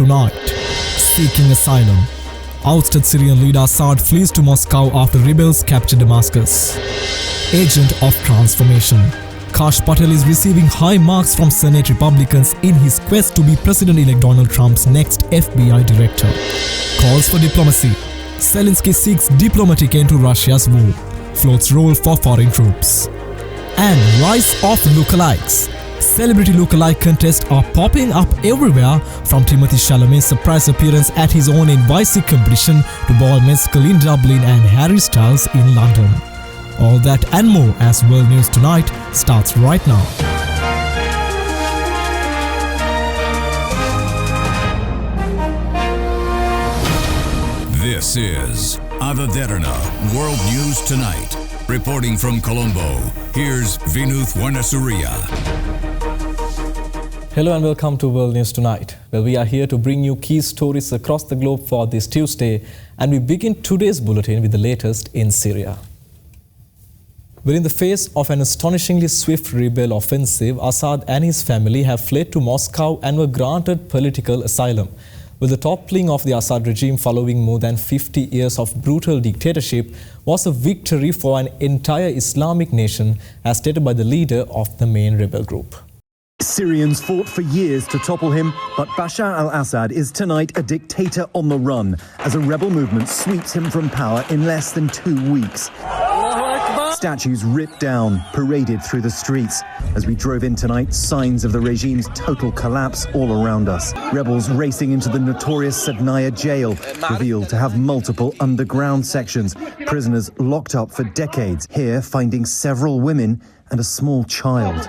tonight. Seeking asylum. Ousted Syrian leader Assad flees to Moscow after rebels capture Damascus. Agent of transformation. Kash Patel is receiving high marks from Senate Republicans in his quest to be President-elect Donald Trump's next FBI director. Calls for diplomacy. Zelensky seeks diplomatic end to Russia's war. Floats role for foreign troops. And rise of lookalikes. Celebrity lookalike contests are popping up everywhere, from Timothy Chalamet's surprise appearance at his own NYC competition to Ball Mescal in Dublin and Harry Styles in London. All that and more as World News Tonight starts right now. This is Derana, World News Tonight. Reporting from Colombo, here's Vinuth Warnasuriya. Hello and welcome to World News Tonight, where we are here to bring you key stories across the globe for this Tuesday, and we begin today's bulletin with the latest in Syria. But in the face of an astonishingly swift rebel offensive, Assad and his family have fled to Moscow and were granted political asylum. With the toppling of the Assad regime following more than 50 years of brutal dictatorship was a victory for an entire Islamic nation, as stated by the leader of the main rebel group. Syrians fought for years to topple him, but Bashar al-Assad is tonight a dictator on the run as a rebel movement sweeps him from power in less than 2 weeks. Statues ripped down, paraded through the streets. As we drove in tonight, signs of the regime's total collapse all around us. Rebels racing into the notorious Sadnaya jail, revealed to have multiple underground sections. Prisoners locked up for decades, here finding several women and a small child.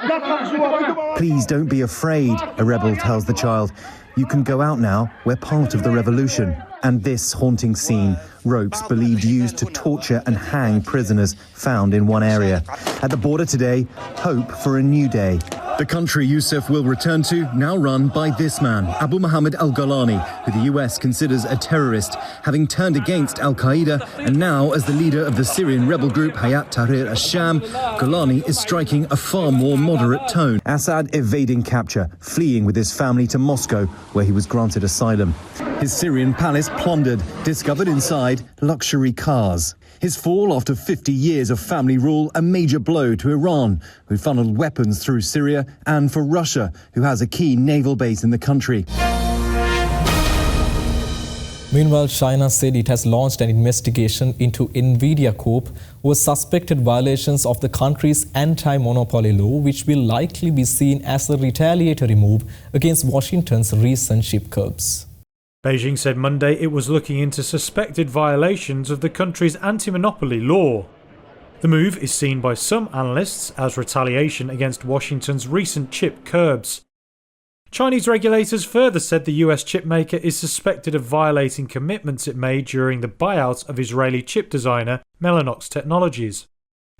Please don't be afraid, a rebel tells the child. You can go out now, we're part of the revolution. And this haunting scene, ropes believed used to torture and hang prisoners found in one area. At the border today, hope for a new day. The country Yusuf will return to, now run by this man, Abu Muhammad al-Golani, who the US considers a terrorist, having turned against al-Qaeda, and now as the leader of the Syrian rebel group Hayat Tahrir al-Sham, Golani is striking a far more moderate tone. Assad evading capture, fleeing with his family to Moscow, where he was granted asylum. His Syrian palace plundered, discovered inside luxury cars. His fall after 50 years of family rule, a major blow to Iran, who funneled weapons through Syria, and for Russia, who has a key naval base in the country. Meanwhile, China said it has launched an investigation into Nvidia Corp over suspected violations of the country's anti-monopoly law, which will likely be seen as a retaliatory move against Washington's recent chip curbs. Beijing said Monday it was looking into suspected violations of the country's anti-monopoly law. The move is seen by some analysts as retaliation against Washington's recent chip curbs. Chinese regulators further said the US chipmaker is suspected of violating commitments it made during the buyout of Israeli chip designer Mellanox Technologies.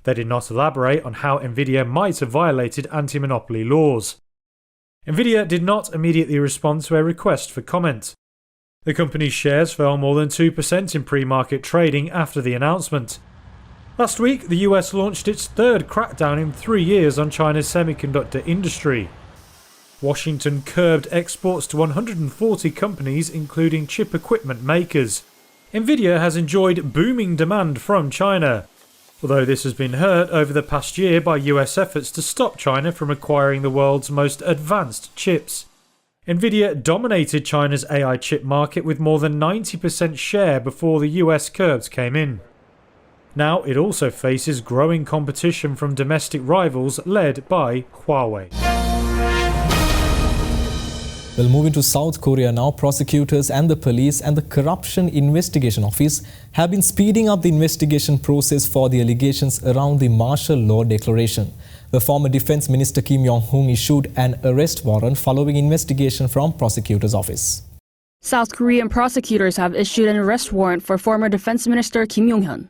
They did not elaborate on how Nvidia might have violated anti-monopoly laws. Nvidia did not immediately respond to a request for comment. The company's shares fell more than 2% in pre-market trading after the announcement. Last week, the US launched its third crackdown in 3 years on China's semiconductor industry. Washington curbed exports to 140 companies, including chip equipment makers. Nvidia has enjoyed booming demand from China, although this has been hurt over the past year by US efforts to stop China from acquiring the world's most advanced chips. Nvidia dominated China's AI chip market with more than 90% share before the US curbs came in. Now it also faces growing competition from domestic rivals led by Huawei. Well, moving to South Korea now, prosecutors and the police and the Corruption Investigation Office have been speeding up the investigation process for the allegations around the martial law declaration. The former Defense Minister Kim Yong-hoon issued an arrest warrant following investigation from prosecutor's office. South Korean prosecutors have issued an arrest warrant for former Defense Minister Kim Yong-hyun.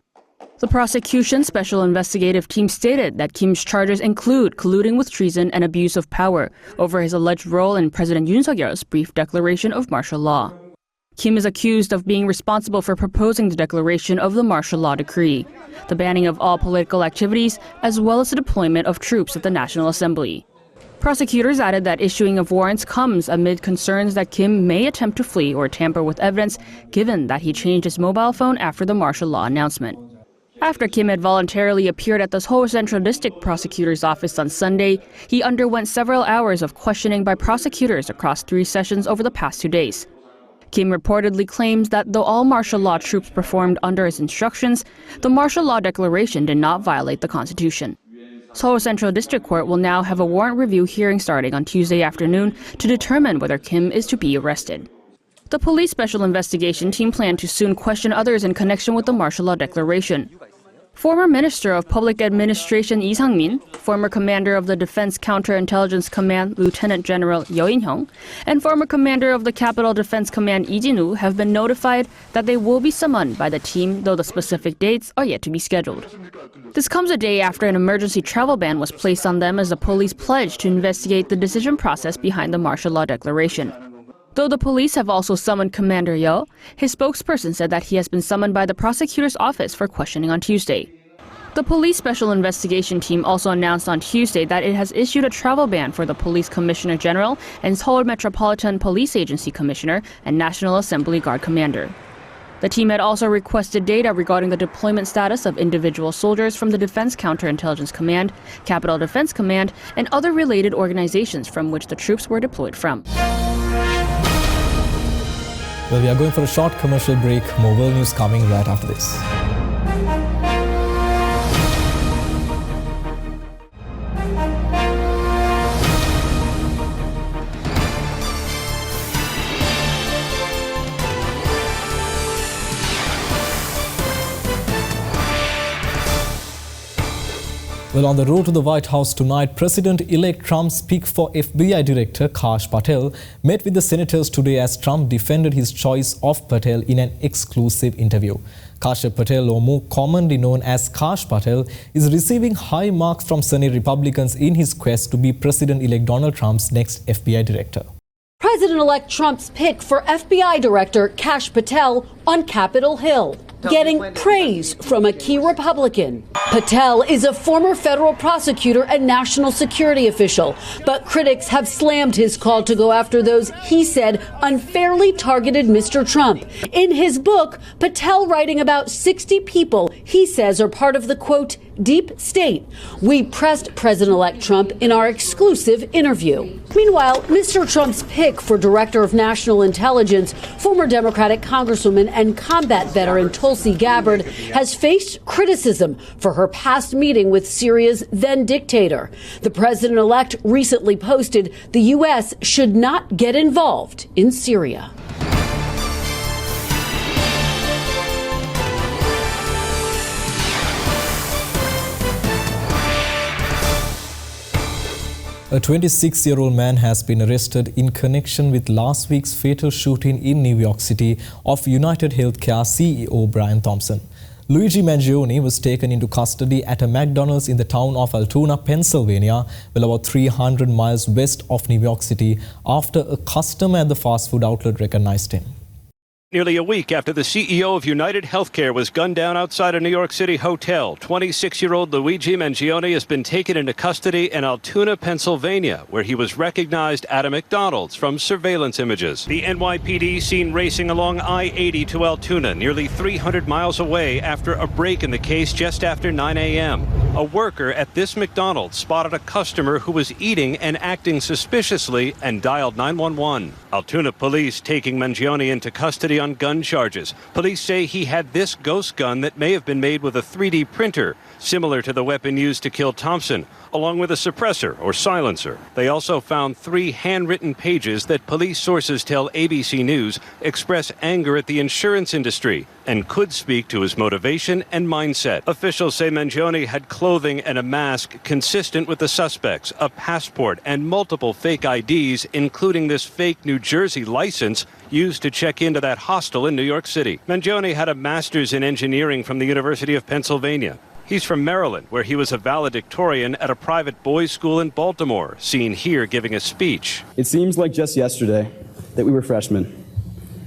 The prosecution's special investigative team stated that Kim's charges include colluding with treason and abuse of power over his alleged role in President Yoon Suk-yeol's brief declaration of martial law. Kim is accused of being responsible for proposing the declaration of the martial law decree, the banning of all political activities, as well as the deployment of troops at the National Assembly. Prosecutors added that issuing of warrants comes amid concerns that Kim may attempt to flee or tamper with evidence, given that he changed his mobile phone after the martial law announcement. After Kim had voluntarily appeared at the Seoul Central District Prosecutor's office on Sunday, he underwent several hours of questioning by prosecutors across 3 sessions over the past 2 days. Kim reportedly claims that though all martial law troops performed under his instructions, the martial law declaration did not violate the Constitution. Seoul Central District Court will now have a warrant review hearing starting on Tuesday afternoon to determine whether Kim is to be arrested. The police special investigation team plan to soon question others in connection with the martial law declaration. Former Minister of Public Administration Lee Sang-min, former Commander of the Defense Counterintelligence Command Lieutenant General Yeo In-hyung, and former Commander of the Capital Defense Command Lee Jin-woo have been notified that they will be summoned by the team, though the specific dates are yet to be scheduled. This comes a day after an emergency travel ban was placed on them as the police pledged to investigate the decision process behind the martial law declaration. Though the police have also summoned Commander Yeo, his spokesperson said that he has been summoned by the prosecutor's office for questioning on Tuesday. The police special investigation team also announced on Tuesday that it has issued a travel ban for the Police Commissioner General and Seoul Metropolitan Police Agency Commissioner and National Assembly Guard Commander. The team had also requested data regarding the deployment status of individual soldiers from the Defense Counterintelligence Command, Capital Defense Command, and other related organizations from which the troops were deployed from. Well, we are going for a short commercial break. More world news coming right after this. Well, on the road to the White House tonight, President-elect Trump's pick for FBI Director Kash Patel met with the senators today as Trump defended his choice of Patel in an exclusive interview. Kash Patel, or more commonly known as Kash Patel, is receiving high marks from Senate Republicans in his quest to be President-elect Donald Trump's next FBI Director. President-elect Trump's pick for FBI Director Kash Patel on Capitol Hill, getting praise from a key Republican. Patel is a former federal prosecutor and national security official, but critics have slammed his call to go after those he said unfairly targeted Mr. Trump. In his book, Patel writing about 60 people he says are part of the, quote, deep state. We pressed President-elect Trump in our exclusive interview. Meanwhile, Mr. Trump's pick for Director of National Intelligence, former Democratic Congresswoman and combat veteran Tulsi Gabbard, has faced criticism for her past meeting with Syria's then dictator. The president-elect recently posted the U.S. should not get involved in Syria. A 26-year-old man has been arrested in connection with last week's fatal shooting in New York City of United Healthcare CEO Brian Thompson. Luigi Mangione was taken into custody at a McDonald's in the town of Altoona, Pennsylvania, well about 300 miles west of New York City, after a customer at the fast food outlet recognized him. Nearly a week after the CEO of United Healthcare was gunned down outside a New York City hotel, 26-year-old Luigi Mangione has been taken into custody in Altoona, Pennsylvania, where he was recognized at a McDonald's from surveillance images. The NYPD seen racing along I-80 to Altoona, nearly 300 miles away, after a break in the case just after 9 a.m. A worker at this McDonald's spotted a customer who was eating and acting suspiciously and dialed 911. Altoona police taking Mangione into custody on gun charges. Police say he had this ghost gun that may have been made with a 3D printer, similar to the weapon used to kill Thompson, along with a suppressor or silencer. They also found 3 handwritten pages that police sources tell ABC News express anger at the insurance industry and could speak to his motivation and mindset. Officials say Mangione had clothing and a mask consistent with the suspects, a passport, and multiple fake IDs, including this fake New Jersey license used to check into that hostel in New York City. Mangione had a master's in engineering from the University of Pennsylvania. He's from Maryland, where he was a valedictorian at a private boys' school in Baltimore, seen here giving a speech. It seems like just yesterday that we were freshmen,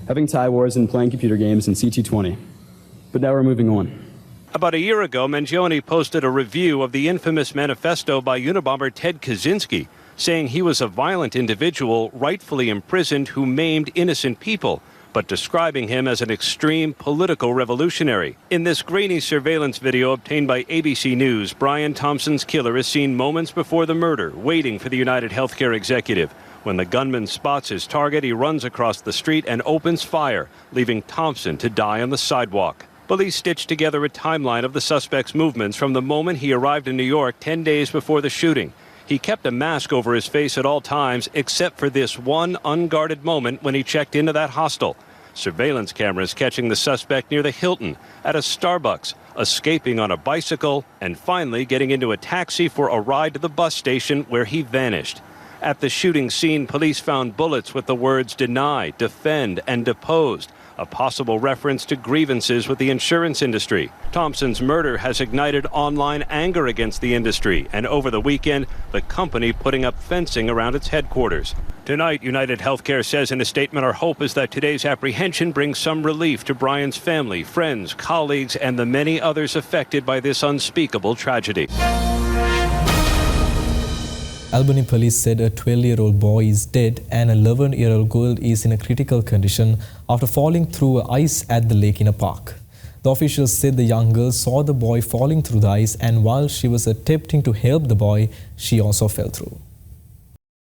having tie wars and playing computer games in CT20. But now we're moving on. About a year ago, Mangione posted a review of the infamous manifesto by Unabomber Ted Kaczynski. saying he was a violent individual rightfully imprisoned who maimed innocent people, but describing him as an extreme political revolutionary. In this grainy surveillance video obtained by ABC News, Brian Thompson's killer is seen moments before the murder, waiting for the United Healthcare executive. When the gunman spots his target, he runs across the street and opens fire, leaving Thompson to die on the sidewalk. Police stitched together a timeline of the suspect's movements from the moment he arrived in New York 10 days before the shooting. He kept a mask over his face at all times, except for this one unguarded moment when he checked into that hostel. Surveillance cameras catching the suspect near the Hilton, at a Starbucks, escaping on a bicycle, and finally getting into a taxi for a ride to the bus station where he vanished. At the shooting scene, police found bullets with the words deny, defend, and deposed, a possible reference to grievances with the insurance industry. Thompson's murder has ignited online anger against the industry, and over the weekend, the company putting up fencing around its headquarters. Tonight, United Healthcare says in a statement, our hope is that today's apprehension brings some relief to Brian's family, friends, colleagues, and the many others affected by this unspeakable tragedy. Albany police said a 12-year-old boy is dead and a 11-year-old girl is in a critical condition after falling through ice at the lake in a park. The officials said the young girl saw the boy falling through the ice, and while she was attempting to help the boy, she also fell through.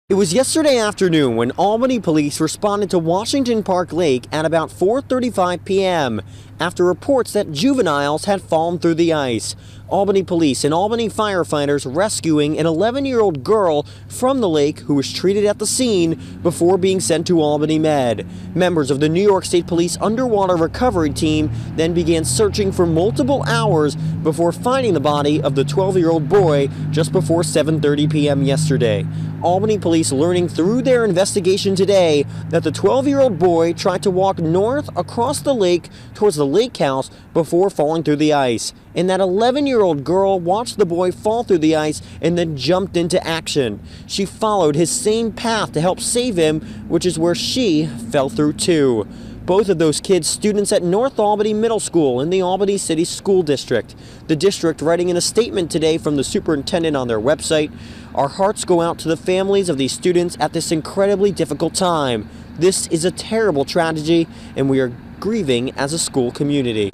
It was yesterday afternoon when Albany police responded to Washington Park Lake at about 4:35 p.m. after reports that juveniles had fallen through the ice. Albany police and Albany firefighters rescuing an 11-year-old girl from the lake who was treated at the scene before being sent to Albany Med. Members of the New York State Police Underwater Recovery Team then began searching for multiple hours before finding the body of the 12-year-old boy just before 7:30 p.m. yesterday. Albany police learning through their investigation today that the 12-year-old boy tried to walk north across the lake towards the lake house before falling through the ice, and that 11-year-old girl watched the boy fall through the ice and then jumped into action. She followed his same path to help save him, which is where she fell through too. Both of those kids students at North Albany Middle School in the Albany City School District. The district writing in a statement today from the superintendent on their website, "Our hearts go out to the families of these students at this incredibly difficult time. This is a terrible tragedy, and we are grieving as a school community."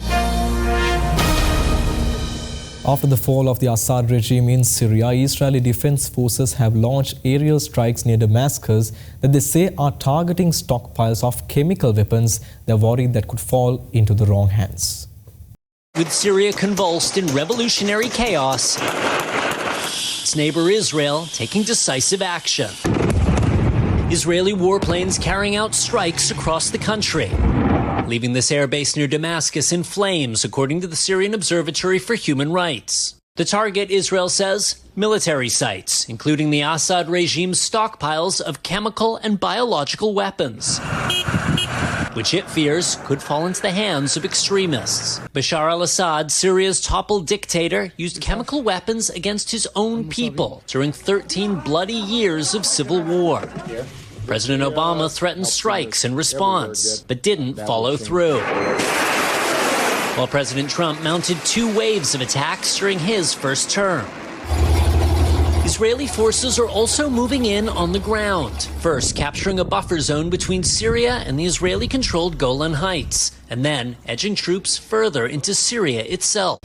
After the fall of the Assad regime in Syria, Israeli defense forces have launched aerial strikes near Damascus that they say are targeting stockpiles of chemical weapons they're worried that could fall into the wrong hands. With Syria convulsed in revolutionary chaos, its neighbor Israel taking decisive action. Israeli warplanes carrying out strikes across the country, leaving this airbase near Damascus in flames, according to the Syrian Observatory for Human Rights. The target, Israel says, military sites, including the Assad regime's stockpiles of chemical and biological weapons, which it fears could fall into the hands of extremists. Bashar al-Assad, Syria's toppled dictator, used chemical weapons against his own people during 13 bloody years of civil war. President Obama threatened strikes in response, but didn't follow through. While President Trump mounted 2 waves of attacks during his first term. Israeli forces are also moving in on the ground, first capturing a buffer zone between Syria and the Israeli-controlled Golan Heights, and then edging troops further into Syria itself.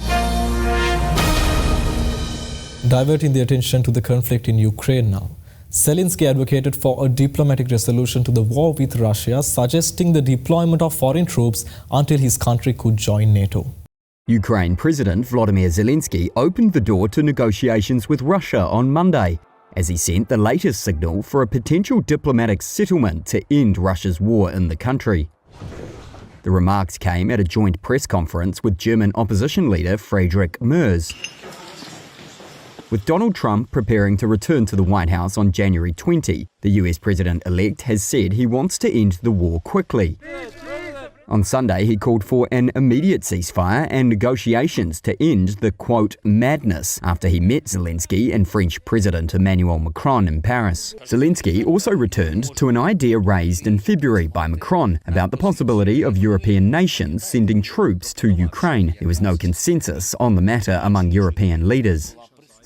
Diverting the attention to the conflict in Ukraine now. Zelensky advocated for a diplomatic resolution to the war with Russia, suggesting the deployment of foreign troops until his country could join NATO. Ukraine President Volodymyr Zelensky opened the door to negotiations with Russia on Monday, as he sent the latest signal for a potential diplomatic settlement to end Russia's war in the country. The remarks came at a joint press conference with German opposition leader Friedrich Merz. With Donald Trump preparing to return to the White House on January 20, the US president-elect has said he wants to end the war quickly. On Sunday, he called for an immediate ceasefire and negotiations to end the, quote, madness after he met Zelensky and French President Emmanuel Macron in Paris. Zelensky also returned to an idea raised in February by Macron about the possibility of European nations sending troops to Ukraine. There was no consensus on the matter among European leaders.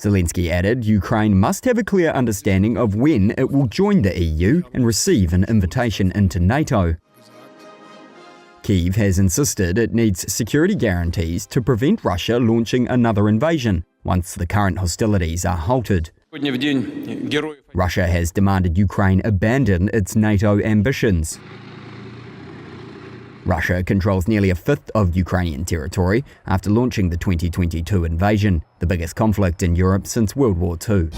Zelensky added Ukraine must have a clear understanding of when it will join the EU and receive an invitation into NATO. Kyiv has insisted it needs security guarantees to prevent Russia launching another invasion once the current hostilities are halted. Russia has demanded Ukraine abandon its NATO ambitions. Russia controls nearly a fifth of Ukrainian territory after launching the 2022 invasion, the biggest conflict in Europe since World War II.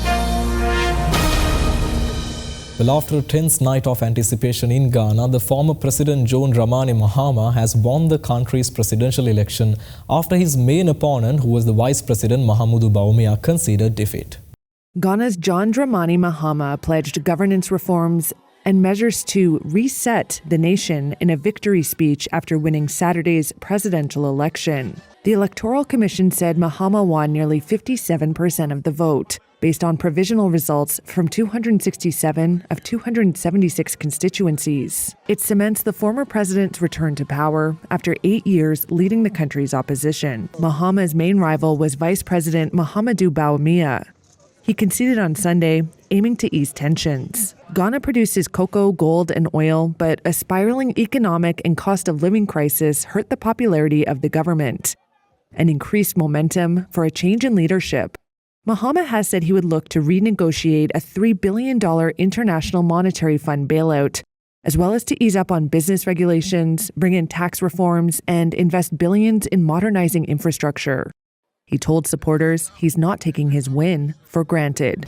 Well, after a tense night of anticipation in Ghana, the former President John Dramani Mahama has won the country's presidential election after his main opponent, who was the Vice President Mahamudu Bawumia, conceded defeat. Ghana's John Dramani Mahama pledged governance reforms and measures to reset the nation in a victory speech after winning Saturday's presidential election. The Electoral Commission said Mahama won nearly 57% of the vote, based on provisional results from 267 of 276 constituencies. It cements the former president's return to power after 8 years leading the country's opposition. Mahama's main rival was Vice President Mahamudu Bawumia. He conceded on Sunday, aiming to ease tensions. Ghana produces cocoa, gold, and oil, but a spiraling economic and cost of living crisis hurt the popularity of the government and increased momentum for a change in leadership. Mahama has said he would look to renegotiate a $3 billion International Monetary Fund bailout, as well as to ease up on business regulations, bring in tax reforms, and invest billions in modernizing infrastructure. He told supporters he's not taking his win for granted.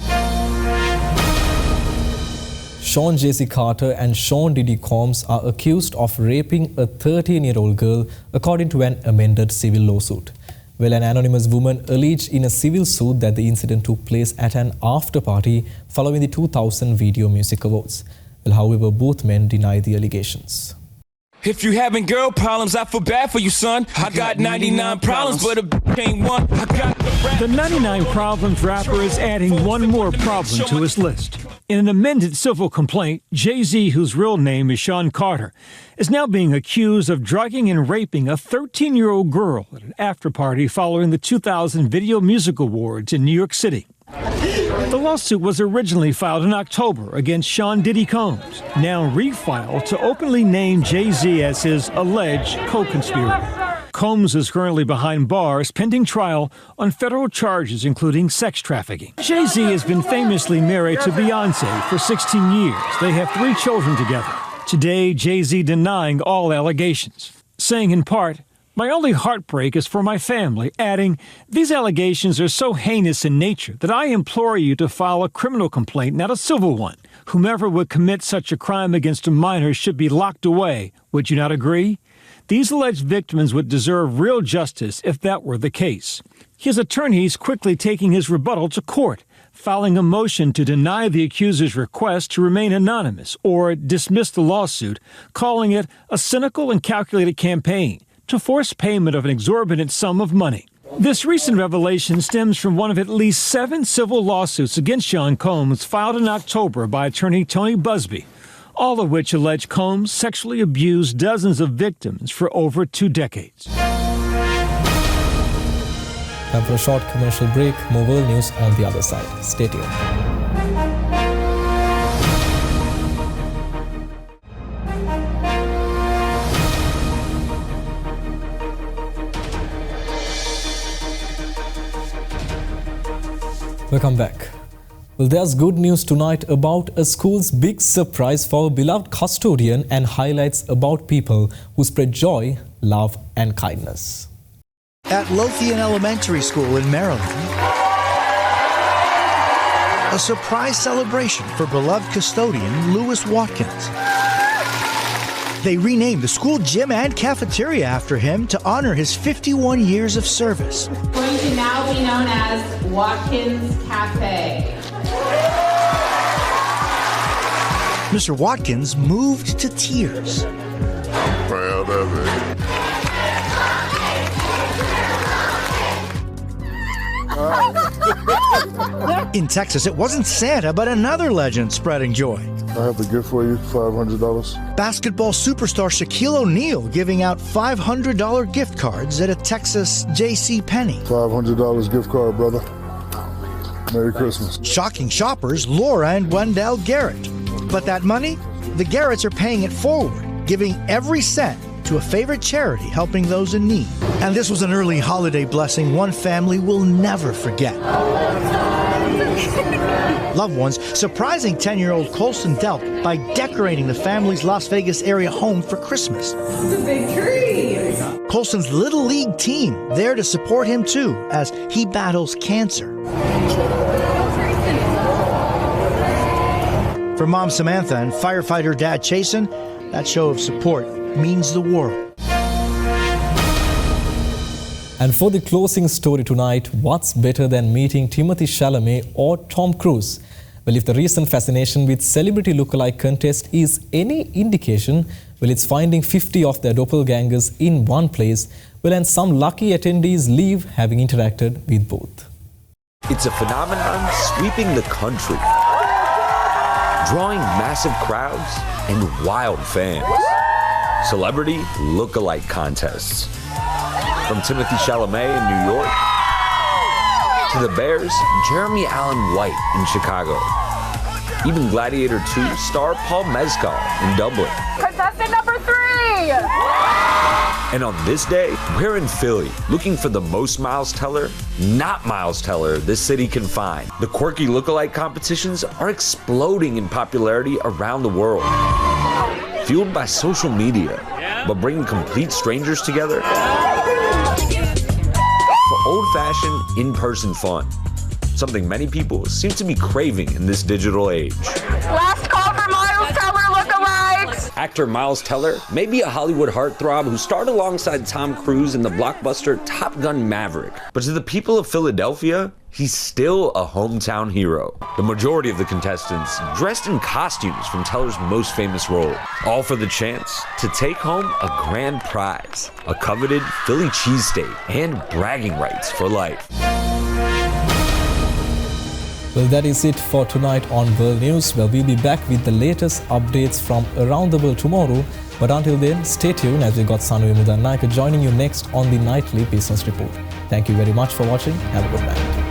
Sean J.C. Carter and Sean Diddy Combs are accused of raping a 13-year-old girl, according to an amended civil lawsuit. Well, an anonymous woman alleged in a civil suit that the incident took place at an after-party following the 2000 Video Music Awards. Well, however, both men deny the allegations. If you having girl problems, I feel bad for you, son. I got 99 problems, but a bitch ain't one. I got the 99 Problems rapper is adding one more problem to his list. In an amended civil complaint, Jay-Z, whose real name is Sean Carter, is now being accused of drugging and raping a 13-year-old girl at an after-party following the 2000 Video Music Awards in New York City. The lawsuit was originally filed in October against Sean Diddy Combs, now refiled to openly name Jay-Z as his alleged co-conspirator. Combs is currently behind bars pending trial on federal charges including sex trafficking. Jay-Z has been famously married to Beyoncé for 16 years. They have 3 children together. Today, Jay-Z denying all allegations, saying in part, "My only heartbreak is for my family," adding, "These allegations are so heinous in nature that I implore you to file a criminal complaint, not a civil one. Whomever would commit such a crime against a minor should be locked away. Would you not agree? These alleged victims would deserve real justice if that were the case." His attorneys quickly taking his rebuttal to court, filing a motion to deny the accuser's request to remain anonymous or dismiss the lawsuit, calling it a cynical and calculated campaign to force payment of an exorbitant sum of money. This recent revelation stems from one of at least 7 civil lawsuits against Sean Combs filed in October by attorney Tony Busby, all of which allege Combs sexually abused dozens of victims for over 2 decades. Time for a short commercial break. More world news on the other side. Stay tuned. Welcome back. Well, there's good news tonight about a school's big surprise for a beloved custodian and highlights about people who spread joy, love, and kindness. At Lothian Elementary School in Maryland, a surprise celebration for beloved custodian Lewis Watkins. They renamed the school gym and cafeteria after him to honor his 51 years of service. Going to now be known as Watkins Cafe. Mr. Watkins moved to tears. Proud of it. In Texas, it wasn't Santa, but another legend spreading joy. I have the gift for you, $500. Basketball superstar Shaquille O'Neal giving out $500 gift cards at a Texas J.C. Penney. $500 gift card, brother. Merry Christmas. Shocking shoppers Laura and Wendell Garrett. But that money, the Garretts are paying it forward, giving every cent to a favorite charity helping those in need. And this was an early holiday blessing one family will never forget. Loved ones surprising 10-year-old Colson Delp by decorating the family's Las Vegas area home for Christmas. It's a big tree. Colson's Little League team there to support him too as he battles cancer. For Mom Samantha and firefighter Dad Chasen, that show of support means the world. And for the closing story tonight, what's better than meeting Timothée Chalamet or Tom Cruise? Well, if the recent fascination with celebrity lookalike contest is any indication, well, it's finding 50 of their doppelgangers in one place, well, and some lucky attendees leave having interacted with both. It's a phenomenon sweeping the country, drawing massive crowds and wild fans. Celebrity lookalike contests. From Timothée Chalamet in New York to the Bears' Jeremy Allen White in Chicago. Even Gladiator 2 star Paul Mescal in Dublin. Contestant number 3! And on this day, we're in Philly, looking for the most Miles Teller, not Miles Teller, this city can find. The quirky lookalike competitions are exploding in popularity around the world. Fueled by social media, but bringing complete strangers together for old-fashioned, in-person fun. Something many people seem to be craving in this digital age. Last call for Miles Teller lookalikes! Actor Miles Teller may be a Hollywood heartthrob who starred alongside Tom Cruise in the blockbuster Top Gun Maverick. But to the people of Philadelphia, he's still a hometown hero. The majority of the contestants dressed in costumes from Teller's most famous role, all for the chance to take home a grand prize, a coveted Philly cheesesteak, and bragging rights for life. Well, that is it for tonight on World News. Well, we'll be back with the latest updates from around the world tomorrow. But until then, stay tuned as we got Sanu Mudannaika joining you next on the Nightly Business Report. Thank you very much for watching. Have a good night.